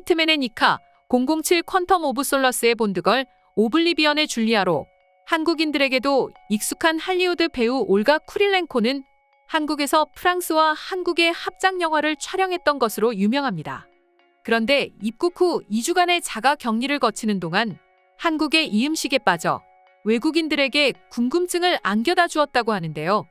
배트맨의 니카, 007 퀀텀 오브 솔러스의 본드걸, 오블리비언의 줄리아로 한국인들에게도 익숙한 할리우드 배우 올가 쿠릴렌코는 한국에서 프랑스와 한국의 합작 영화를 촬영했던 것으로 유명합니다. 그런데 입국 후 2주간의 자가 격리를 거치는 동안 한국의 이음식에 빠져 외국인들에게 궁금증을 안겨다 주었다고 하는데요.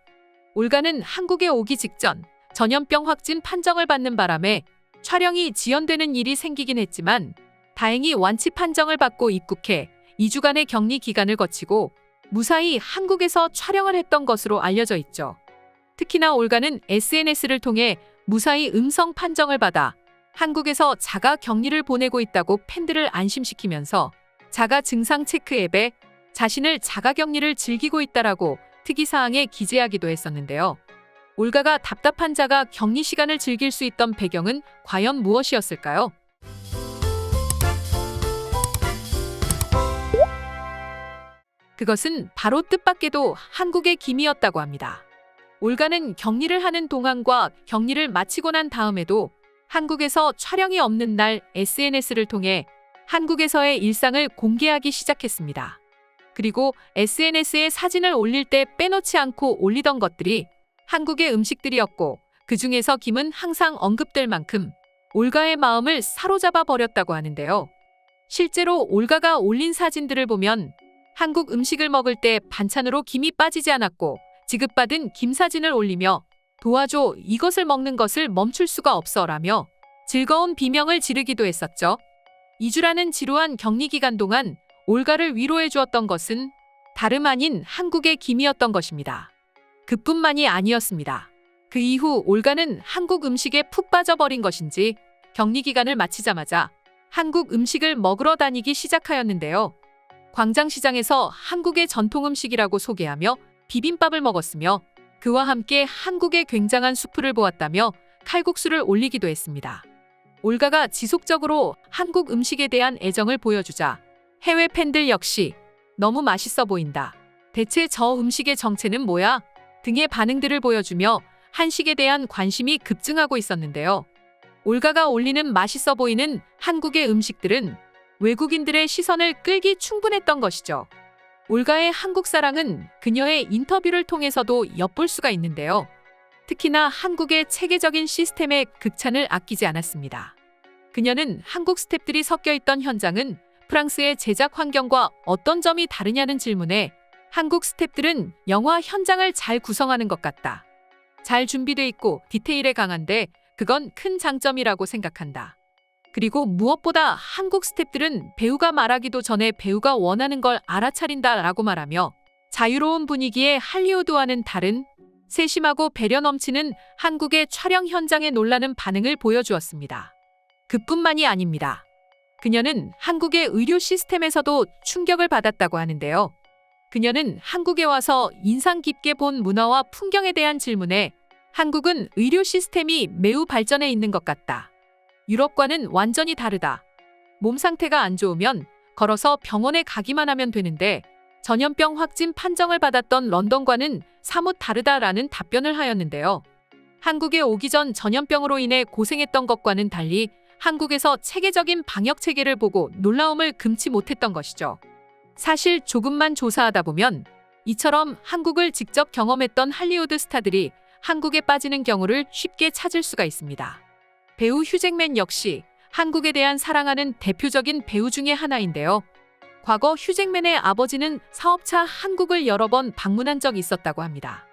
올가는 한국에 오기 직전 전염병 확진 판정을 받는 바람에 촬영이 지연되는 일이 생기긴 했지만 다행히 완치 판정을 받고 입국해 2주간의 격리 기간을 거치고 무사히 한국에서 촬영을 했던 것으로 알려져 있죠. 특히나 올가는 SNS를 통해 무사히 음성 판정을 받아 한국에서 자가 격리를 보내고 있다고 팬들을 안심시키면서 자가 증상 체크 앱에 자신을 자가 격리를 즐기고 있다라고 특이사항에 기재하기도 했었는데요. 올가가 답답한 자가 격리 시간을 즐길 수 있던 배경은 과연 무엇이었을까요? 그것은 바로 뜻밖에도 한국의 김이었다고 합니다. 올가는 격리를 하는 동안과 격리를 마치고 난 다음에도 한국에서 촬영이 없는 날 SNS를 통해 한국에서의 일상을 공개하기 시작했습니다. 그리고 SNS에 사진을 올릴 때 빼놓지 않고 올리던 것들이 한국의 음식들이었고 그 중에서 김은 항상 언급될 만큼 올가의 마음을 사로잡아 버렸다고 하는데요. 실제로 올가가 올린 사진들을 보면 한국 음식을 먹을 때 반찬으로 김이 빠지지 않았고 지급받은 김 사진을 올리며 도와줘 이것을 먹는 것을 멈출 수가 없어 라며 즐거운 비명을 지르기도 했었죠. 2주라는 지루한 격리 기간 동안 올가를 위로해 주었던 것은 다름 아닌 한국의 김이었던 것입니다. 그뿐만이 아니었습니다. 그 이후 올가는 한국 음식에 푹 빠져버린 것인지 격리 기간을 마치자마자 한국 음식을 먹으러 다니기 시작하였는데요. 광장시장에서 한국의 전통 음식이라고 소개하며 비빔밥을 먹었으며 그와 함께 한국의 굉장한 수프를 보았다며 칼국수를 올리기도 했습니다. 올가가 지속적으로 한국 음식에 대한 애정을 보여주자 해외 팬들 역시 너무 맛있어 보인다. 대체 저 음식의 정체는 뭐야? 등의 반응들을 보여주며 한식에 대한 관심이 급증하고 있었는데요. 올가가 올리는 맛있어 보이는 한국의 음식들은 외국인들의 시선을 끌기 충분했던 것이죠. 올가의 한국 사랑은 그녀의 인터뷰를 통해서도 엿볼 수가 있는데요. 특히나 한국의 체계적인 시스템에 극찬을 아끼지 않았습니다. 그녀는 한국 스태프들이 섞여 있던 현장은 프랑스의 제작 환경과 어떤 점이 다르냐는 질문에 한국 스태프들은 영화 현장을 잘 구성하는 것 같다. 잘 준비돼 있고 디테일에 강한데 그건 큰 장점이라고 생각한다. 그리고 무엇보다 한국 스태프들은 배우가 말하기도 전에 배우가 원하는 걸 알아차린다라고 말하며 자유로운 분위기의 할리우드와는 다른 세심하고 배려 넘치는 한국의 촬영 현장에 놀라는 반응을 보여주었습니다. 그뿐만이 아닙니다. 그녀는 한국의 의료 시스템에서도 충격을 받았다고 하는데요. 그녀는 한국에 와서 인상 깊게 본 문화와 풍경에 대한 질문에 한국은 의료 시스템이 매우 발전해 있는 것 같다. 유럽과는 완전히 다르다. 몸 상태가 안 좋으면 걸어서 병원에 가기만 하면 되는데 전염병 확진 판정을 받았던 런던과는 사뭇 다르다라는 답변을 하였는데요. 한국에 오기 전 전염병으로 인해 고생했던 것과는 달리 한국에서 체계적인 방역 체계를 보고 놀라움을 금치 못했던 것이죠. 사실 조금만 조사하다 보면 이처럼 한국을 직접 경험했던 할리우드 스타들이 한국에 빠지는 경우를 쉽게 찾을 수가 있습니다. 배우 휴잭맨 역시 한국에 대한 사랑하는 대표적인 배우 중의 하나인데요. 과거 휴잭맨의 아버지는 사업차 한국을 여러 번 방문한 적이 있었다고 합니다.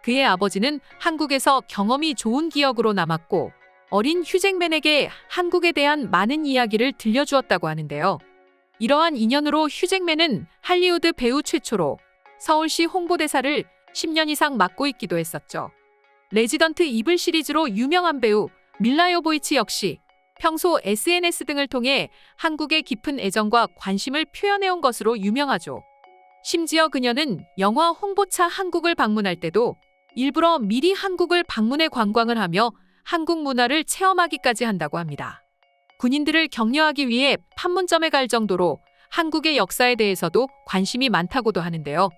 그의 아버지는 한국에서 경험이 좋은 기억으로 남았고 어린 휴잭맨에게 한국에 대한 많은 이야기를 들려주었다고 하는데요. 이러한 인연으로 휴잭맨은 할리우드 배우 최초로 서울시 홍보대사를 10년 이상 맡고 있기도 했었죠. 레지던트 이블 시리즈로 유명한 배우 밀라 요보이치 역시 평소 SNS 등을 통해 한국의 깊은 애정과 관심을 표현해온 것으로 유명하죠. 심지어 그녀는 영화 홍보차 한국을 방문할 때도 일부러 미리 한국을 방문해 관광을 하며 한국 문화를 체험하기까지 한다고 합니다. 군인들을 격려하기 위해 판문점에 갈 정도로 한국의 역사에 대해서도 관심이 많다고도 하는데요.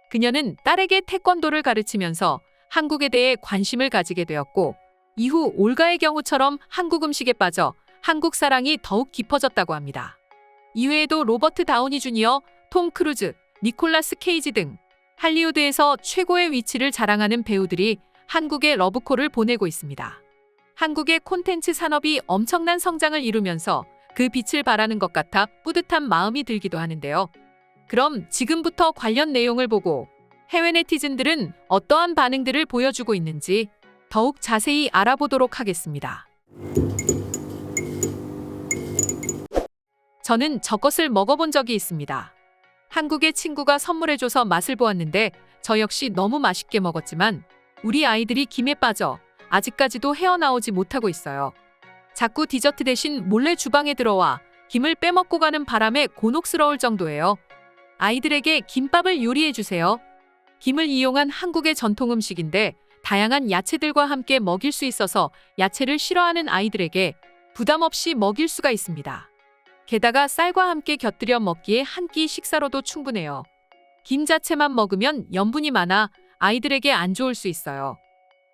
그녀는 딸에게 태권도를 가르치면서 한국에 대해 관심을 가지게 되었고 이후 올가의 경우처럼 한국 음식에 빠져 한국 사랑이 더욱 깊어졌다고 합니다. 이외에도 로버트 다우니 주니어, 톰 크루즈, 니콜라스 케이지 등 할리우드에서 최고의 위치를 자랑하는 배우들이 한국에 러브콜을 보내고 있습니다. 한국의 콘텐츠 산업이 엄청난 성장을 이루면서 그 빛을 발하는 것 같아 뿌듯한 마음이 들기도 하는데요. 그럼 지금부터 관련 내용을 보고 해외 네티즌들은 어떠한 반응들을 보여주고 있는지 더욱 자세히 알아보도록 하겠습니다. 저는 저것을 먹어본 적이 있습니다. 한국의 친구가 선물해줘서 맛을 보았는데 저 역시 너무 맛있게 먹었지만 우리 아이들이 김에 빠져 아직까지도 헤어나오지 못하고 있어요. 자꾸 디저트 대신 몰래 주방에 들어와 김을 빼먹고 가는 바람에 곤혹스러울 정도예요. 아이들에게 김밥을 요리해주세요. 김을 이용한 한국의 전통 음식인데 다양한 야채들과 함께 먹일 수 있어서 야채를 싫어하는 아이들에게 부담 없이 먹일 수가 있습니다. 게다가 쌀과 함께 곁들여 먹기에 한 끼 식사로도 충분해요. 김 자체만 먹으면 염분이 많아 아이들에게 안 좋을 수 있어요.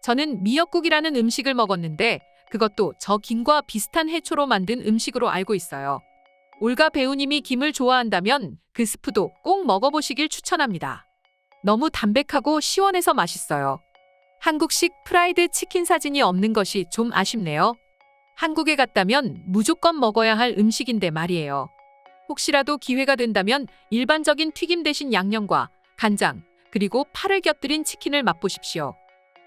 저는 미역국이라는 음식을 먹었는데 그것도 저 김과 비슷한 해초로 만든 음식으로 알고 있어요. 올가 배우님이 김을 좋아한다면 그 스프도 꼭 먹어보시길 추천합니다. 너무 담백하고 시원해서 맛있어요. 한국식 프라이드 치킨 사진이 없는 것이 좀 아쉽네요. 한국에 갔다면 무조건 먹어야 할 음식인데 말이에요. 혹시라도 기회가 된다면 일반적인 튀김 대신 양념과 간장, 그리고 파를 곁들인 치킨을 맛보십시오.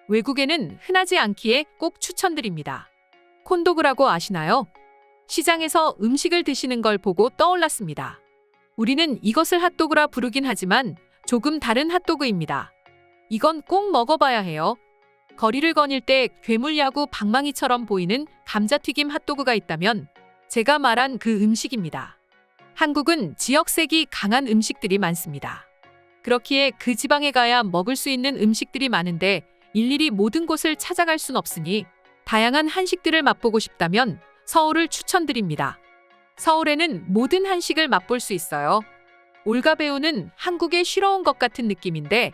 외국에는 흔하지 않기에 꼭 추천드립니다. 콘도그라고 아시나요? 시장에서 음식을 드시는 걸 보고 떠올랐습니다. 우리는 이것을 핫도그라 부르긴 하지만 조금 다른 핫도그입니다. 이건 꼭 먹어봐야 해요. 거리를 거닐 때 괴물야구 방망이처럼 보이는 감자튀김 핫도그가 있다면 제가 말한 그 음식입니다. 한국은 지역색이 강한 음식들이 많습니다. 그렇기에 그 지방에 가야 먹을 수 있는 음식들이 많은데 일일이 모든 곳을 찾아갈 순 없으니 다양한 한식들을 맛보고 싶다면 서울을 추천드립니다. 서울에는 모든 한식을 맛볼 수 있어요. 올가 배우는 한국에 쉬러 온 것 같은 느낌인데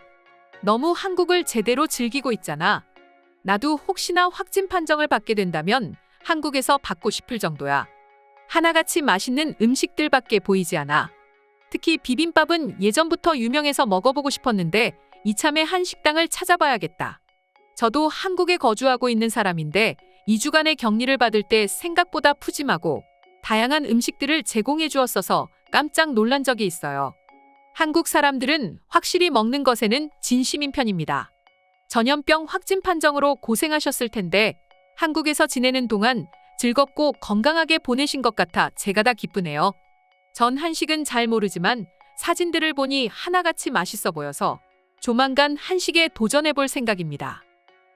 너무 한국을 제대로 즐기고 있잖아. 나도 혹시나 확진 판정을 받게 된다면 한국에서 받고 싶을 정도야. 하나같이 맛있는 음식들밖에 보이지 않아. 특히 비빔밥은 예전부터 유명해서 먹어보고 싶었는데 이참에 한식당을 찾아봐야겠다. 저도 한국에 거주하고 있는 사람인데 2주간의 격리를 받을 때 생각보다 푸짐하고 다양한 음식들을 제공해 주었어서 깜짝 놀란 적이 있어요. 한국 사람들은 확실히 먹는 것에는 진심인 편입니다. 전염병 확진 판정으로 고생하셨을 텐데 한국에서 지내는 동안 즐겁고 건강하게 보내신 것 같아 제가 다 기쁘네요. 전 한식은 잘 모르지만 사진들을 보니 하나같이 맛있어 보여서 조만간 한식에 도전해볼 생각입니다.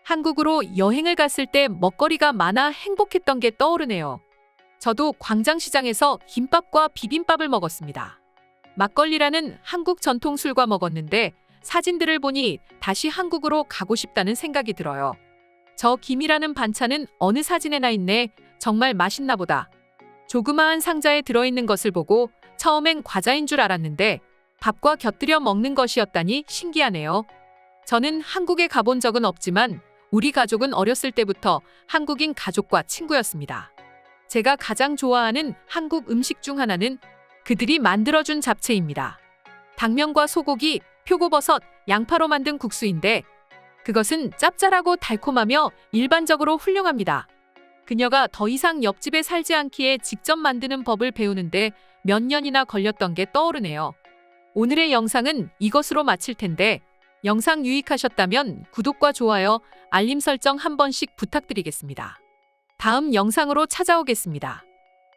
한국으로 여행을 갔을 때 먹거리가 많아 행복했던 게 떠오르네요. 저도 광장시장에서 김밥과 비빔밥을 먹었습니다. 막걸리라는 한국 전통 술과 먹었는데 사진들을 보니 다시 한국으로 가고 싶다는 생각이 들어요. 저 김이라는 반찬은 어느 사진에나 있네. 정말 맛있나 보다. 조그마한 상자에 들어있는 것을 보고 처음엔 과자인 줄 알았는데 밥과 곁들여 먹는 것이었다니 신기하네요. 저는 한국에 가본 적은 없지만 우리 가족은 어렸을 때부터 한국인 가족과 친구였습니다. 제가 가장 좋아하는 한국 음식 중 하나는 그들이 만들어준 잡채입니다. 당면과 소고기, 표고버섯, 양파로 만든 국수인데 그것은 짭짤하고 달콤하며 일반적으로 훌륭합니다. 그녀가 더 이상 옆집에 살지 않기에 직접 만드는 법을 배우는데 몇 년이나 걸렸던 게 떠오르네요. 오늘의 영상은 이것으로 마칠 텐데 영상 유익하셨다면 구독과 좋아요, 알림 설정 한 번씩 부탁드리겠습니다. 다음 영상으로 찾아오겠습니다.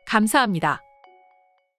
감사합니다.